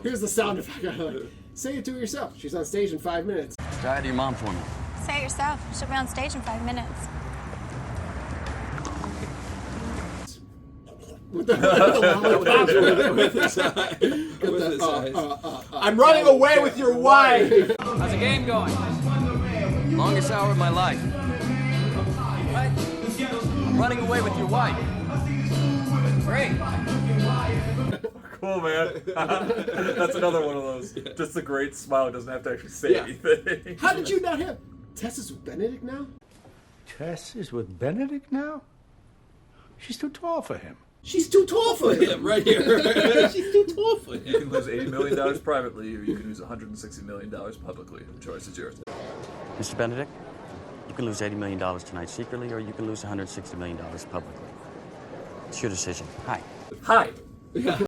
Here's the sound effect. Like, say it to her yourself. She's on stage in 5 minutes. Say hi to your mom for me. Say it yourself. She'll be on stage in 5 minutes. With the lollipop. With his eyes. I'm running away with your wife. How's the game going? Longest hour of my life. What? I'm running away with your wife. Great. Cool, man. That's another one of those. Just a great smile. Doesn't have to actually say anything. How did you not have Tess is with Benedict now? Tess is with Benedict now? She's too tall for him. She's too tall for him. Right here. She's too tall for You him. can lose $80 million privately, or you can lose $160 million publicly. The choice is yours. Mr. Benedict, you can lose $80 million tonight secretly, or you can lose $160 million publicly. It's your decision. Hi. Hi.